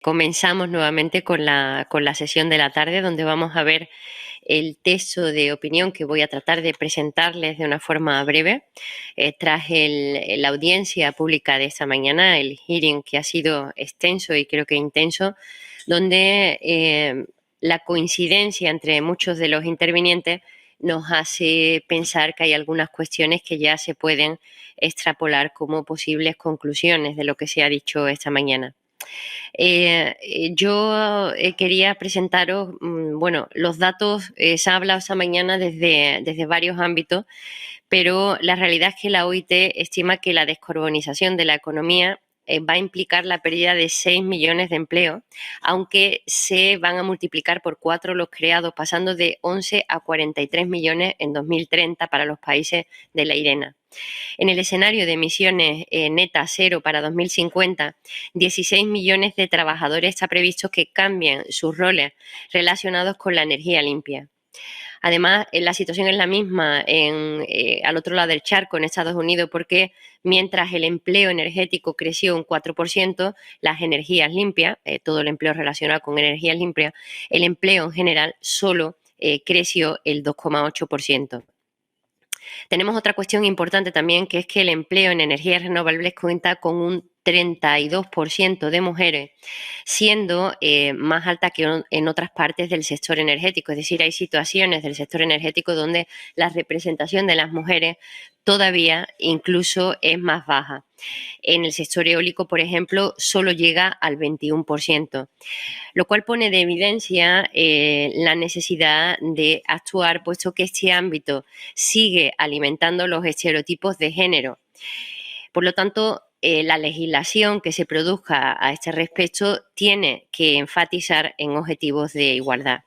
Comenzamos nuevamente con la sesión de la tarde, donde vamos a ver el texto de opinión que voy a tratar de presentarles de una forma breve. Tras la audiencia pública de esta mañana, el hearing que ha sido extenso y creo que intenso, donde la coincidencia entre muchos de los intervinientes nos hace pensar que hay algunas cuestiones que ya se pueden extrapolar como posibles conclusiones de lo que se ha dicho esta mañana. Yo quería presentaros, bueno, los datos, se ha hablado esta mañana desde varios ámbitos, pero la realidad es que la OIT estima que la descarbonización de la economía va a implicar la pérdida de 6 millones de empleos, aunque se van a multiplicar por 4 los creados, pasando de 11 a 43 millones en 2030 para los países de la IRENA. En el escenario de emisiones netas cero para 2050, 16 millones de trabajadores está previsto que cambien sus roles relacionados con la energía limpia. Además, la situación es la misma al otro lado del charco, en Estados Unidos, porque mientras el empleo energético creció un 4%, las energías limpias, todo el empleo relacionado con energías limpias, el empleo en general solo creció el 2,8%. Tenemos otra cuestión importante también, que es que el empleo en energías renovables cuenta con un 32% de mujeres, siendo más alta que en otras partes del sector energético. Es decir, hay situaciones del sector energético donde la representación de las mujeres todavía incluso es más baja. En el sector eólico, por ejemplo, solo llega al 21%, lo cual pone de evidencia la necesidad de actuar, puesto que este ámbito sigue alimentando los estereotipos de género. Por lo tanto, la legislación que se produzca a este respecto tiene que enfatizar en objetivos de igualdad.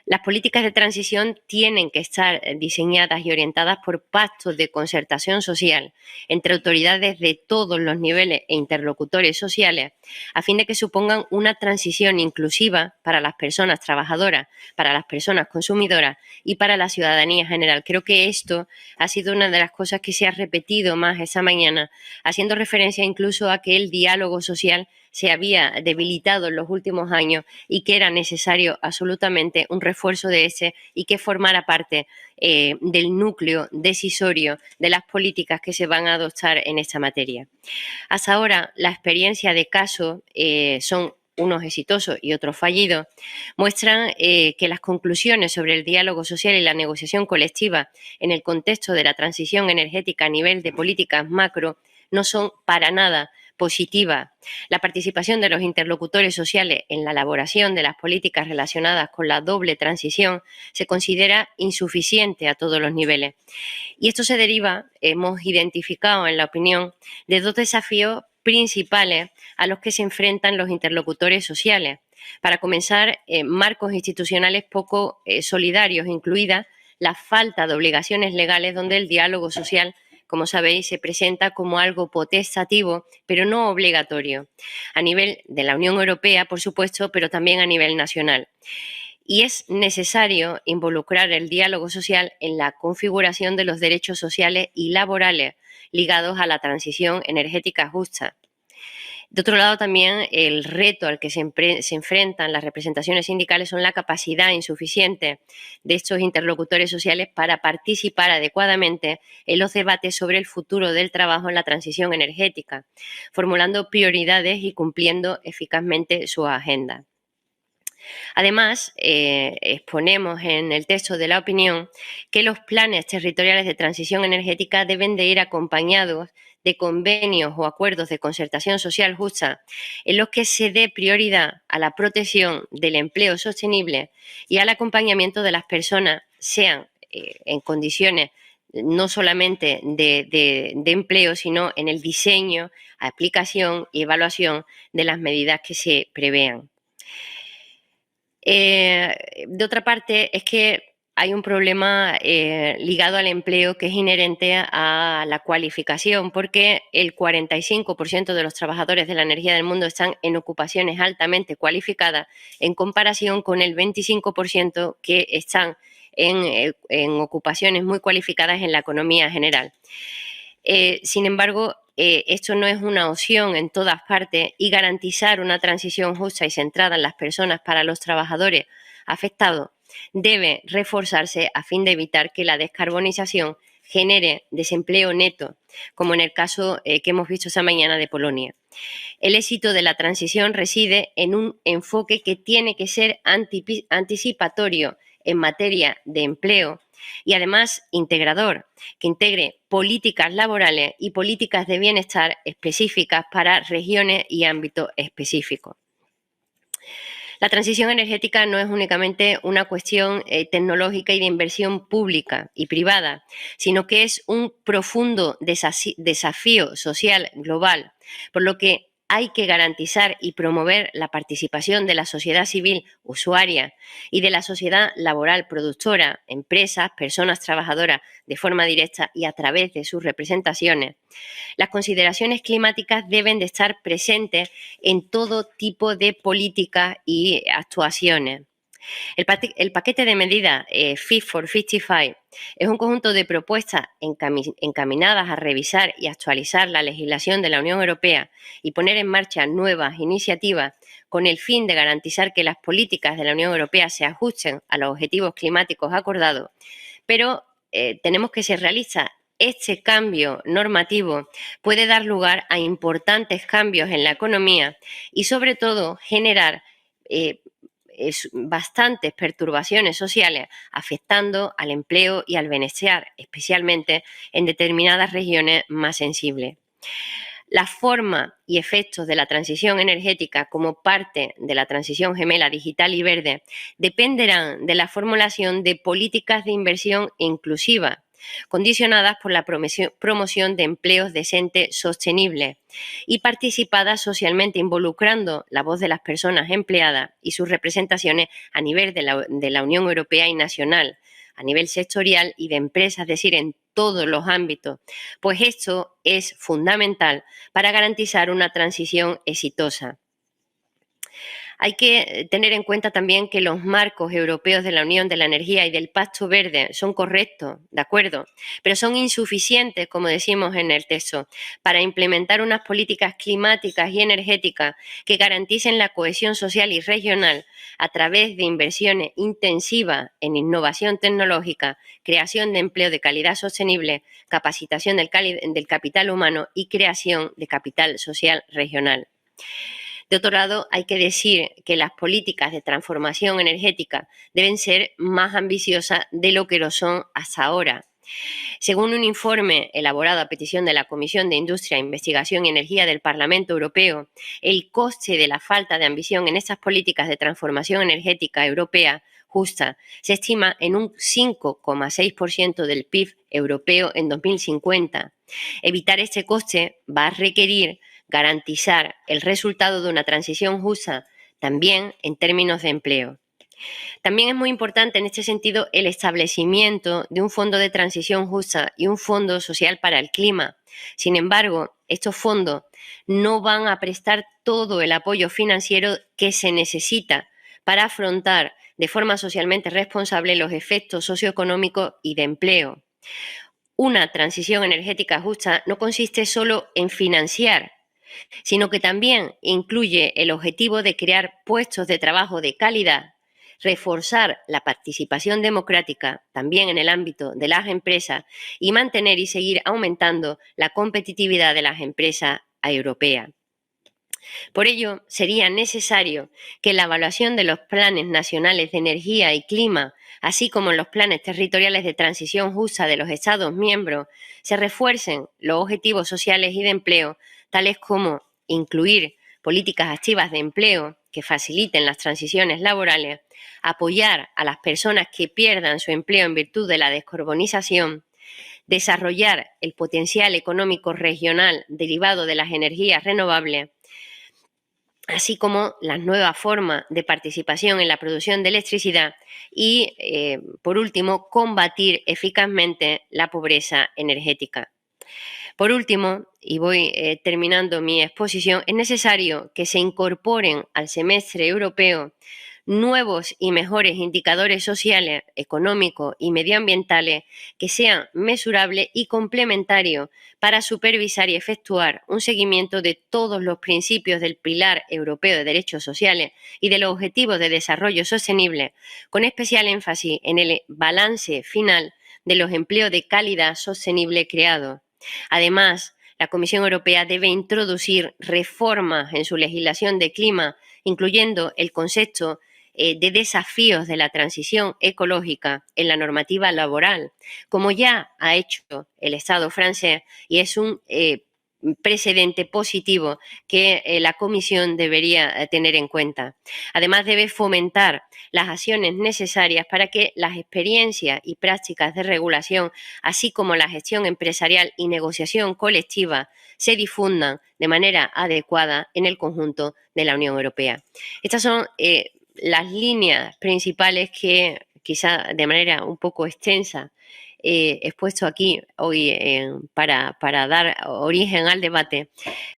Las políticas de transición tienen que estar diseñadas y orientadas por pactos de concertación social entre autoridades de todos los niveles e interlocutores sociales, a fin de que supongan una transición inclusiva para las personas trabajadoras, para las personas consumidoras y para la ciudadanía en general. Creo que esto ha sido una de las cosas que se ha repetido más esta mañana, haciendo referencia incluso a que el diálogo social se había debilitado en los últimos años y que era necesario absolutamente un refuerzo de ese y que formara parte del núcleo decisorio de las políticas que se van a adoptar en esta materia. Hasta ahora, la experiencia de casos son unos exitosos y otros fallidos, muestran que las conclusiones sobre el diálogo social y la negociación colectiva en el contexto de la transición energética a nivel de políticas macro no son para nada positiva. La participación de los interlocutores sociales en la elaboración de las políticas relacionadas con la doble transición se considera insuficiente a todos los niveles. Y esto se deriva, hemos identificado en la opinión, de dos desafíos principales a los que se enfrentan los interlocutores sociales. Para comenzar, marcos institucionales poco solidarios, incluida la falta de obligaciones legales, donde el diálogo social, como sabéis, se presenta como algo potestativo, pero no obligatorio, a nivel de la Unión Europea, por supuesto, pero también a nivel nacional. Y es necesario involucrar el diálogo social en la configuración de los derechos sociales y laborales ligados a la transición energética justa. De otro lado, también el reto al que se enfrentan las representaciones sindicales son la capacidad insuficiente de estos interlocutores sociales para participar adecuadamente en los debates sobre el futuro del trabajo en la transición energética, formulando prioridades y cumpliendo eficazmente su agenda. Además, exponemos en el texto de la opinión que los planes territoriales de transición energética deben de ir acompañados de convenios o acuerdos de concertación social justa en los que se dé prioridad a la protección del empleo sostenible y al acompañamiento de las personas, sean en condiciones no solamente de empleo, sino en el diseño, aplicación y evaluación de las medidas que se prevean. De otra parte, es que hay un problema ligado al empleo que es inherente a la cualificación, porque el 45% de los trabajadores de la energía del mundo están en ocupaciones altamente cualificadas, en comparación con el 25% que están en ocupaciones muy cualificadas en la economía general. Sin embargo, esto no es una opción en todas partes y garantizar una transición justa y centrada en las personas para los trabajadores afectados debe reforzarse a fin de evitar que la descarbonización genere desempleo neto, como en el caso que hemos visto esta mañana de Polonia. El éxito de la transición reside en un enfoque que tiene que ser anticipatorio en materia de empleo y además integrador, que integre políticas laborales y políticas de bienestar específicas para regiones y ámbitos específicos. La transición energética no es únicamente una cuestión tecnológica y de inversión pública y privada, sino que es un profundo desafío social global, por lo que hay que garantizar y promover la participación de la sociedad civil usuaria y de la sociedad laboral productora, empresas, personas trabajadoras de forma directa y a través de sus representaciones. Las consideraciones climáticas deben de estar presentes en todo tipo de políticas y actuaciones. El paquete de medidas Fit for 55 es un conjunto de propuestas encaminadas a revisar y actualizar la legislación de la Unión Europea y poner en marcha nuevas iniciativas con el fin de garantizar que las políticas de la Unión Europea se ajusten a los objetivos climáticos acordados, pero tenemos que ser realistas. Este cambio normativo puede dar lugar a importantes cambios en la economía y, sobre todo, generar bastantes perturbaciones sociales, afectando al empleo y al bienestar, especialmente en determinadas regiones más sensibles. La forma y efectos de la transición energética como parte de la transición gemela digital y verde dependerán de la formulación de políticas de inversión inclusiva, condicionadas por la promoción de empleos decentes sostenibles y participadas socialmente, involucrando la voz de las personas empleadas y sus representaciones a nivel de la Unión Europea y nacional, a nivel sectorial y de empresas, es decir, en todos los ámbitos, pues esto es fundamental para garantizar una transición exitosa. Hay que tener en cuenta también que los marcos europeos de la Unión de la Energía y del Pacto Verde son correctos, de acuerdo, pero son insuficientes, como decimos en el texto, para implementar unas políticas climáticas y energéticas que garanticen la cohesión social y regional a través de inversiones intensivas en innovación tecnológica, creación de empleo de calidad sostenible, capacitación del capital humano y creación de capital social regional. De otro lado, hay que decir que las políticas de transformación energética deben ser más ambiciosas de lo que lo son hasta ahora. Según un informe elaborado a petición de la Comisión de Industria, Investigación y Energía del Parlamento Europeo, el coste de la falta de ambición en estas políticas de transformación energética europea justa se estima en un 5,6% del PIB europeo en 2050. Evitar este coste va a requerir garantizar el resultado de una transición justa también en términos de empleo. También es muy importante en este sentido el establecimiento de un fondo de transición justa y un fondo social para el clima. Sin embargo, estos fondos no van a prestar todo el apoyo financiero que se necesita para afrontar de forma socialmente responsable los efectos socioeconómicos y de empleo. Una transición energética justa no consiste solo en financiar, sino que también incluye el objetivo de crear puestos de trabajo de calidad, reforzar la participación democrática también en el ámbito de las empresas y mantener y seguir aumentando la competitividad de las empresas europeas. Por ello, sería necesario que la evaluación de los planes nacionales de energía y clima, así como en los planes territoriales de transición justa de los Estados miembros, se refuercen los objetivos sociales y de empleo, tales como incluir políticas activas de empleo que faciliten las transiciones laborales, apoyar a las personas que pierdan su empleo en virtud de la descarbonización, desarrollar el potencial económico regional derivado de las energías renovables, así como las nuevas formas de participación en la producción de electricidad y, por último, combatir eficazmente la pobreza energética. Por último, y voy terminando mi exposición, es necesario que se incorporen al semestre europeo nuevos y mejores indicadores sociales, económicos y medioambientales que sean mesurables y complementarios para supervisar y efectuar un seguimiento de todos los principios del Pilar Europeo de Derechos Sociales y de los Objetivos de Desarrollo Sostenible, con especial énfasis en el balance final de los empleos de calidad sostenible creados. Además, la Comisión Europea debe introducir reformas en su legislación de clima, incluyendo el concepto de desafíos de la transición ecológica en la normativa laboral, como ya ha hecho el Estado francés, y es un precedente positivo que la Comisión debería tener en cuenta. Además, debe fomentar las acciones necesarias para que las experiencias y prácticas de regulación, así como la gestión empresarial y negociación colectiva, se difundan de manera adecuada en el conjunto de la Unión Europea. Estas son las líneas principales que, quizá de manera un poco extensa, expuesto aquí hoy para dar origen al debate,